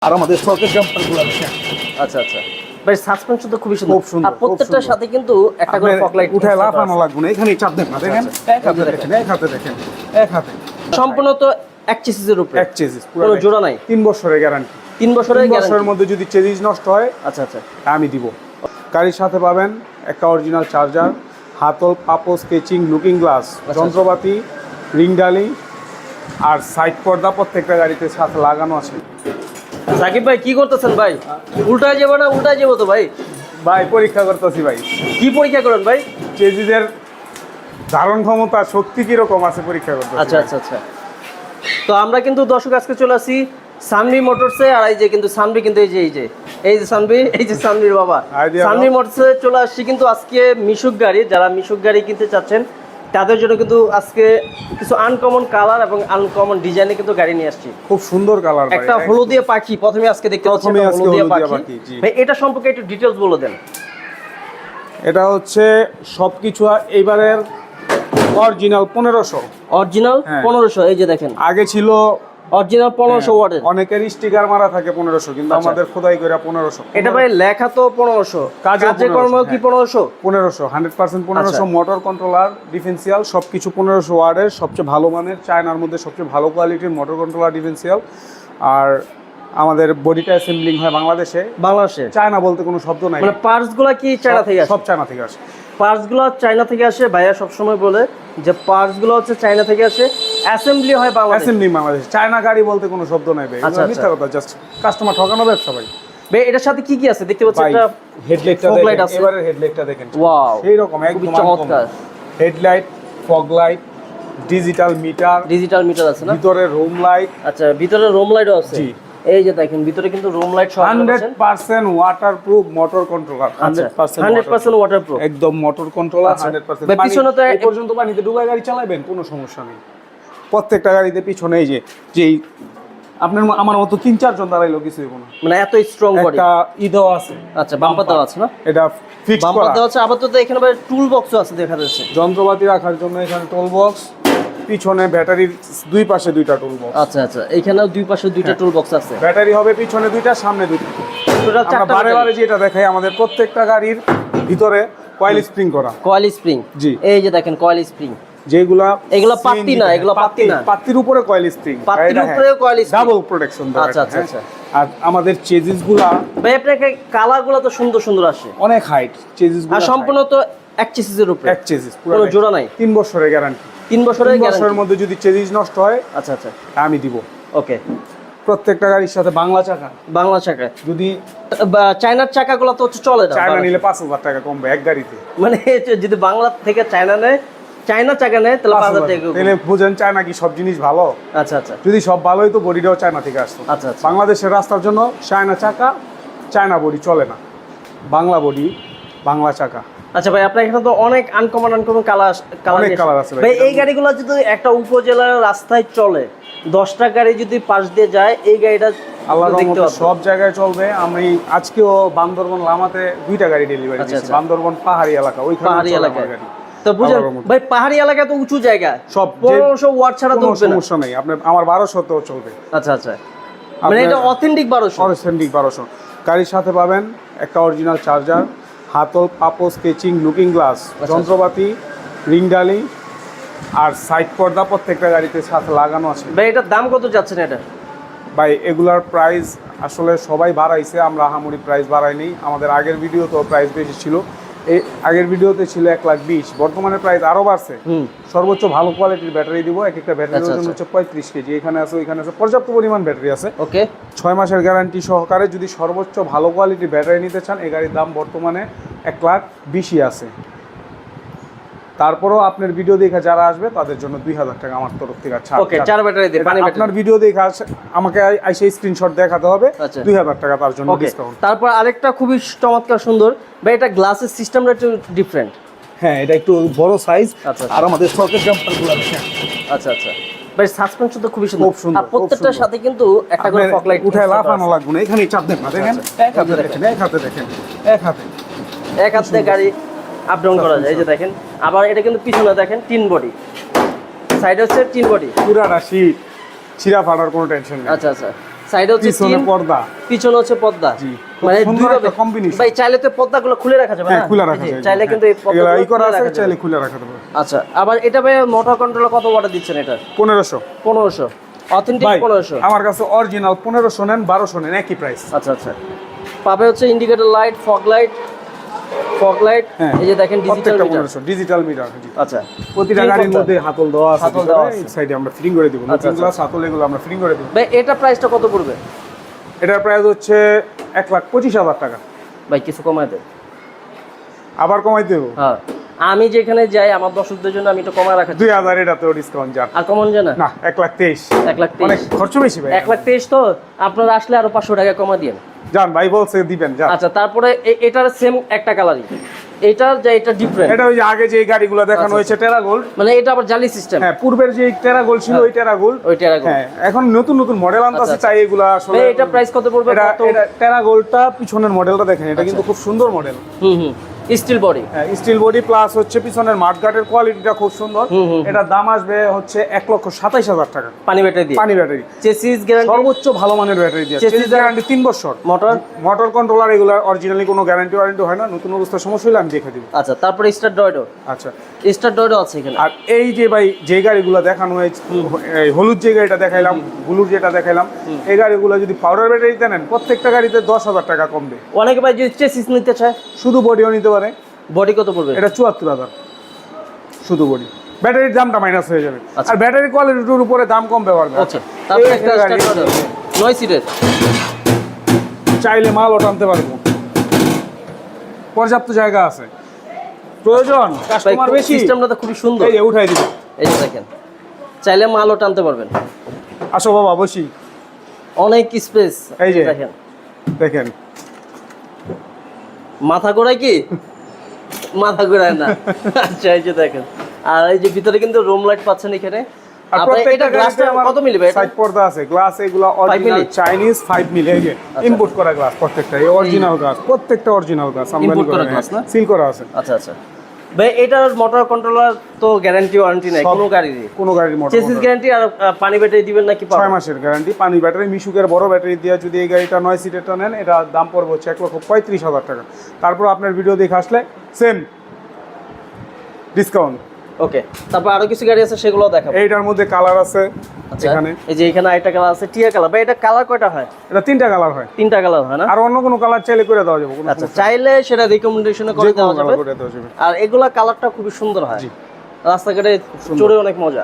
আর আমাদের স্টকের জাম্পারগুলো দেখেন। আচ্ছা আচ্ছা ভাই, সাসপেনশন তো খুবই সুন্দর। খুব সুন্দর, আর প্রত্যেকটার সাথে কিন্তু একটা করে ফগ লাইট উঠায় লাফানো লাগবে না, এখানেই চাপ দেন না, দেখেন এক হাতে দেখেন, এক হাতে দেখেন, এক হাতে সম্পূর্ণ তো এক চেসিসের উপরে, এক চেজিস, কোনো জোড়া নাই। 3 বছরের গ্যারান্টি। 3 বছরের 3 বছরের গ্যারান্টি। মধ্যে যদি চেজিস নষ্ট হয় আচ্ছা আচ্ছা আমি দিব। গাড়ির সাথে পাবেন একটা অরিজিনাল চার্জার, হাতল, পাপো, স্কেচিং, লুকিং গ্লাস, যন্ত্রপাতি, রিং ডালি আর সাইড পর্দা প্রত্যেকটা গাড়িতে সাথে লাগানো আছে। সাকিব ভাই কি করতেছেন ভাই? উল্টায় যাবো না? উল্টায় যাবো তো ভাই। ভাই পরীক্ষা করতেছি ভাই, কি পরীক্ষা করেন ভাই? চেজিসের ধারণ ক্ষমতা শক্তি কিরকম আছে পরীক্ষা করতেছি। আচ্ছা আচ্ছা আচ্ছা, তো আমরা কিন্তু দর্শক আজকে চলে আসি সানভি মোটরসে। আর এই যে কিন্তু সানভি কিন্তু এই যে সানভি, এই যে সানভির বাবা সানভি মোটরসে চলে আসছি কিন্তু আজকে মিশুক গাড়ি, যারা মিশুক গাড়ি কিনতে চাচ্ছেন তাদের জন্য কিন্তু আজকে কিছু আনকমন কালার এবং আনকমন ডিজাইনে কিন্তু গাড়ি নিয়ে আসছি। খুব সুন্দর কালার, একটা হলুদিয়া পাখি প্রথমে আজকে দেখতে পাচ্ছি, হলুদিয়া পাখি। ভাই এটা সম্পর্কে একটু ডিটেইলস বলে দেন। এটা হচ্ছে সবকিছু এইবারের অরিজিনাল 1500। অরিজিনাল 1500, এই যে দেখেন আগে ছিল অরিজিনাল 1500 ওয়াটের। অনেকের স্টিকার মারা থাকে 1500, কিন্তু আমাদের খোদাই করে 1500। এটা ভাই লেখা তো 1500, কার্যক্রম কি 1500? 1500 100% 1500। মোটর কন্ট্রোলার, ডিফারেন্সিয়াল সবকিছু 1500 ওয়াটের, সবচেয়ে ভালো মানের, চায়নার মধ্যে সবচেয়ে ভালো কোয়ালিটির মোটর কন্ট্রোলার, ডিফারেন্সিয়াল। আর আমাদের বডিটা অ্যাসেম্বলিং হয় বাংলাদেশে। চায়না বলতে কোনো শব্দ নাই, মানে পার্টসগুলো কি চায়না থেকে আসে? সব চায়না থেকে আসে। পার্টসগুলো চায়না থেকে আসে। ভাইয়া সবসময় বলে যে পার্টসগুলো হচ্ছে চায়না থেকে আসে, অ্যাসেম্বলি হয় বাংলাদেশে। অ্যাসেম্বলি বাংলাদেশ, চায়না গাড়ি বলতে কোনো শব্দ নাই ভাই। আচ্ছা, এটা মিথ্যা কথা, জাস্ট কাস্টমার ঠকানো ব্যবসা ভাই। ভাই এটার সাথে কি কি আছে দেখতে পাচ্ছি? একটা হেডলাইটটা ফগ লাইট দেখেন, আছে। এবারে হেডলাইটটা দেখেন, ওয়াও, সেই রকম একদম চমৎকার। Headlight, fog light, digital meter আছে না? ভিতরে রুম লাইট। আচ্ছা, ভিতরে রুম লাইটও আছে। জি, এই যে দেখেন ভিতরে কিন্তু রুম লাইট সহ 100% ওয়াটারপ্রুফ মোটর কন্ট্রোলার। 100% ওয়াটারপ্রুফ, একদম মোটর কন্ট্রোলার 100%। ভাই পিছনে তো এই পর্যন্ত পানিতে ডুবাই গাড়ি চালাবেন কোনো সমস্যা নেই। প্রত্যেকটা গাড়িতে পিছনে এই যে আপনার আমার মতো 3-4 জন দাঁড়াইলো কিছু হইব না, মানে এত স্ট্রং বডি। একটা ইদো আছে। আচ্ছা, বাম্পার দেওয়া আছে না? এটা ফিক্স করা, বাম্পার দেওয়া আছে। আবার তো এখানে ভাই টুল বক্সও আছে দেখা যাচ্ছে, যন্ত্রপাতি রাখার জন্য। এখানে টুল বক্স, পিছনে ব্যাটারির দুই পাশে দুইটা টুল বক্স। আচ্ছা আচ্ছা, এখানেও দুই পাশে দুইটা টুল বক্স আছে। ব্যাটারি হবে পিছনে দুইটা, সামনে দুইটা। টোটাল আমরা 4টা বারে বারে যেটা দেখাই, আমাদের প্রত্যেকটা গাড়ির ভিতরে কয়েল স্প্রিং করা। কয়েল স্প্রিং, জি, এই যে দেখেন কয়েল স্প্রিং, যেগুলা এগুলো পাত্তি না, এগুলো পাত্তি না, পাত্তির উপরে কয়েল স্প্রিং, পাত্তির উপরে কয়েল স্প্রিং, ডাবল প্রোটেকশন। আচ্ছা আচ্ছা আচ্ছা। আর আমাদের চেজিসগুলা ভাই আপনাকে কালারগুলো তো সুন্দর সুন্দর আসে, অনেক হাইট চেজিসগুলো, আর সম্পূর্ণ তো এক চেসিসের উপরে, এক চেজিস, কোনো জোড়া নাই। 3 বছরের গ্যারান্টি। 3 বছরের গ্যারান্টি। 3 বছরের মধ্যে যদি চেজিস নষ্ট হয় আচ্ছা আচ্ছা আমি দিব। ওকে। প্রত্যেকটা গাড়ির সাথে বাংলা চাকা। বাংলা চাকা, যদি চায়নার চাকাগুলো তো হচ্ছে চলে না, চায়না নিলে 5000 টাকা কমবে এক গাড়িতে। মানে যদি বাংলা থেকে চায়না নেয়, চায়না চাকা নেয় তাহলে 5000 টাকা। তাহলে বুঝেন চায়না কি সব জিনিস ভালো? আচ্ছা আচ্ছা, যদি সব ভালো হইতো বডিটাও চায়না থেকে আসতো। আচ্ছা আচ্ছা। বাংলাদেশের রাস্তার জন্য চায়না চাকা, চায়না বডি চলে না, বাংলা বডি, বাংলা চাকা। আচ্ছা ভাই, আপনার এখানে তো অনেক আনকমন কালার আছে ভাই। এই গাড়িগুলো যদি একটা উপজেলার রাস্তায় চলে, 10টা গাড়ি যদি পাশ দিয়ে যায়, এই গাড়িটা আল্লাহর রহমতে সব জায়গায় চলবে। আমি আজকেও বান্দরবন লামাতে 2টা গাড়ি ডেলিভারি দিয়েছি। বান্দরবন পাহাড়ি এলাকা, ওইখানে পাহাড়ি এলাকায় গাড়ি। তো বুঝেন ভাই, পাহাড়ি এলাকা তো উঁচু জায়গা, সব 1500 ওয়াট ছাড়া তো উঠবে না। সমস্যা নেই, আপনার আমার 1200তেও চলবে। আচ্ছা আচ্ছা, মানে এটা অথেন্টিক 1200। গাড়ির সাথে পাবেন একটা অরিজিনাল চার্জার, হাতল, পাপো, স্কেচিং, লুকিং গ্লাস, যন্ত্রপাতি, রিং ডালি আর সাইড পর্দা প্রত্যেকটা গাড়িতে সাথে লাগানো আছে। ভাই এটার দাম কত যাচ্ছেন এটা? ভাই এগুলার প্রাইস আসলে সবাই বাড়াইছে, আমরা আহামরি প্রাইস বাড়াইনি। আমাদের আগের ভিডিওতেও প্রাইস বেশি ছিল, এই আগের ভিডিওতে ছিল 1,20,000, বর্তমানে প্রাইস আরো বাড়ছে। সর্বোচ্চ ভালো কোয়ালিটির ব্যাটারি দিব। এক একটা ব্যাটারির ওজন হচ্ছে 35 কেজি। এখানে আছে, ওইখানে আছে, পর্যাপ্ত পরিমাণ ব্যাটারি আছে। ওকে, 6 মাসের গ্যারান্টি সহকারে। যদি সর্বোচ্চ ভালো কোয়ালিটির ব্যাটারি নিতে চান, এই গাড়ির দাম বর্তমানে 1,20,000 আছে। তারপরও আপনার ভিডিও দেখে যারা আসবে তাদের জন্য 2000 টাকা আমার তরফ থেকে ছাড়। ওকে, 4 ব্যাটারি দিয়ে পানি ব্যাটারি। আপনার ভিডিও দেখে আমাকে আইসে স্ক্রিনশট দেখাতে হবে, 2000 টাকা তার জন্য ডিসকাউন্ট। তারপর আরেকটা খুবই চমৎকার সুন্দর ভাই, এটা গ্লাসের সিস্টেমটা একটু ডিফারেন্ট। হ্যাঁ, এটা একটু বড় সাইজ। আচ্ছা, আর আমাদের স্টকের জাম্পারগুলো দেখেন। আচ্ছা আচ্ছা ভাই, সাসপেনশন তো খুবই সুন্দর। আর প্রত্যেকটার সাথে কিন্তু একটা করে ফগ লাইট উঠায় লাফানো লাগবে না, এখানেই চাপ দেন না, দেখেন এক হাতে দেখেন, এক হাতে দেখেন, এক হাতে গাড়ি আপ ডাউন করা যায়। এই যে দেখেন, আবার এটা কিন্তু পিছনে দেখেন টিন বডি, সাইড হচ্ছে টিন বডি, পুরাটা শীত, ছিঁড়া ফাটার কোনো টেনশন নেই। আচ্ছা আচ্ছা, সাইডে হচ্ছে পিছনে টিন, পর্দা, পিছনে হচ্ছে পর্দা। জি মানে সুন্দর দুইভাবে একটা কম্বিনেশন। ভাই চাইলে তো পর্দাগুলো খুলে রাখা যাবে না? হ্যাঁ খুলে রাখা জি, যায়, চাইলে কিন্তু এই এগুলা পর্দাগুলো এই করা খুলে আছে, রাখা যাবে। চাইলে খুলে রাখা যাবে। আচ্ছা, আবার এটা ভাই মোটর কন্ট্রোলার কত ওয়াটের দিচ্ছেন এটা? 1500 1500, অথেন্টিক ভাই 1500। আমার কাছে অরিজিনাল 1500 নেন 1200 নেন একই প্রাইস। আচ্ছা আচ্ছা, পাবে হচ্ছে ইন্ডিকেটর লাইট, ফগ লাইট, হ্যাঁ এই যে দেখেন ডিজিটাল প্রত্যেকটা মিটার। 1500 digital meter. জি আচ্ছা, প্রতিটা তিন গাড়ির পর্দা। মধ্যে হাতল দেওয়া আছে, হাতল দেওয়া আছে। এই সাইডে আমরা ফিটিং করে দিব, আচ্ছা, নতুন গ্লাস হাতল এগুলো আমরা ফিটিং করে দিব। ভাই এটা প্রাইসটা কত পড়বে? এটার প্রাইস হচ্ছে 1,25,000 টাকা। ভাই কিছু কমায় দেন। আবার কমাই দেব হ্যাঁ, আমি যেখানে যাই আমার দর্শকদের জন্য আমি একটু কমায় রাখা 2000, এটাতেও ডিসকাউন্ট যান। আর কমন যায় না? না 1,23,000 1,23,000 অনেক খরচ বেশি ভাই। 1,23,000 তো আপনারা আসলে আরো 500 টাকা কমা দিন। জান ভাই বলছে দিবেন যান। আচ্ছা, তারপরে এটার সেম একটা কালারই, এটার যে এটা ডিফারেন্ট, এটা ওই যে আগে যে গাড়িগুলো দেখানো আচ্ছা, হয়েছে টেরা গোল্ড, মানে এটা আবার জালি সিস্টেম। হ্যাঁ পূর্বের যে টেরা গোল্ড ছিল ওই টেরা গোল্ড, ওইটা এরকম। হ্যাঁ এখন নতুন নতুন মডেল আনতাছে, আচ্ছা, তাই এগুলা আসলে ভাই এটা প্রাইস কত পড়বে? এটা কত? এটা টেরা গোল্ডটা পিছনের মডেলটা দেখেন, এটা কিন্তু খুব সুন্দর মডেল। হুম, steel body. Steel body plus হচ্ছে পিছনের মাঠগাটের কোয়ালিটিটা খুব সুন্দর। এটার দাম আসবে হচ্ছে 1,27,000 টাকা। পানি ব্যাটারি দিয়ে, পানি ব্যাটারি, চেসিস গ্যারান্টি, সর্বোচ্চ ভালো মানের ব্যাটারি দিয়ে, Chassis চেসিস গ্যারান্টি 3 বছর। মোটর। মোটর কন্ট্রোলার এগুলো অরিজিনালি কোনো গ্যারান্টি ওয়ারেন্টি হয় না, নতুন অবস্থায় সমস্যা হলে আমি দেখে দিব। আচ্ছা, তারপরে স্টার ডয়ডো, আচ্ছা স্টার ডয়ডো আছে এখানে। আর এই যে ভাই যে গাড়িগুলো দেখানো হয়েছে, এই হলুদ যে গাড়িটা দেখাইলাম, ব্লুর যেটা দেখাইলাম, এই গাড়িগুলো যদি পাউডার ব্যাটারিতে নেন প্রত্যেকটা গাড়িতে 10,000 টাকা কমবে। অনেকে ভাই যদি চেসিস নিতে চায়, শুধু বডিও নিতে পারে। বডি কত পড়বে? এটা 74,000 শুধু বডি, ব্যাটারির দামটা মাইনাস হয়ে যাবে। আচ্ছা। আর ব্যাটারি কোয়ালিটির উপরে দাম কমবে পারবে। আচ্ছা, তারপরে একটা এখানে গাড়ি স্টার ডয়ডো 9 সিটের, চাইলে মালও টানতে পারবো, পর্যাপ্ত জায়গা আছে। প্রয়োজন কাস্টমার বেশি, সিস্টেমটা তো খুবই সুন্দর। এই যে উঠাই দিব, এই যে দেখেন, চাইলে মালও টানতে পারবেন। আসো বাবা বসি, অনেক স্পেস। এই যে দেখেন, দেখেন মাথা ঘোরায় কি? মাথা ঘোরায় না। আচ্ছা, এই যে দেখেন, আর এই যে ভিতরে কিন্তু রুম লাইট পাচ্ছেন এখানে। আর আপনার প্রত্যেকটা এটা গ্লাসটা গাড়িতে আমার কত মিলি ভাই? সাইড পর্দা আছে, গ্লাস এগুলো অরিজিনাল মিলি? চাইনিজ 5 মিলি, এই যে ইম্পোর্ট করা গ্লাস প্রত্যেকটা, এই অরিজিনাল গ্লাস, প্রত্যেকটা অরিজিনাল গ্লাস আমদানি Import করা করা glass না? সিল করা আছে। আচ্ছা আচ্ছা ভাই, এটার মোটর কন্ট্রোলার তো গ্যারান্টি ওয়ারেন্টি নাই সব- কোনো গাড়িরই? কোনো গাড়ির মোটর চেসিস গ্যারান্টি আর পানি ব্যাটারি দিবেন নাকি? 6 মাসের গ্যারান্টি, পানি ব্যাটারি, মিশুকের বড় ব্যাটারি দিয়ে যদি এই গাড়িটা 9 সিটেরটা নেন, এটা দাম পড়বে হচ্ছে 1,35,000 টাকা। তারপর আপনার ভিডিও দেখে আসলে সেম ডিসকাউন্ট। ওকে, তারপর আরো কিছু গাড়ি আছে সেগুলো দেখাবো। এইটার মধ্যে কালার আছে আচ্ছা, এখানে, এই যে এখানে আরেকটা কালার আছে, টিয়া কালার। ভাই এটা কালার কয়টা হয়? এটা 3টা কালার হয়, 3টা কালার হয় না? আর অন্য কোনো কালার চাইলে করে দেওয়া যাবে, কোনো আচ্ছা, সমস্যা চাইলে সেটা রিকমেন্ডেশনে করে নেই, যে দেওয়া কোনো যাবে। কালার করে দেওয়া যাবে। আর এগুলা কালারটা খুবই সুন্দর হয়, জি। রাস্তাঘাটে সুন্দর। চড়ে অনেক মজা।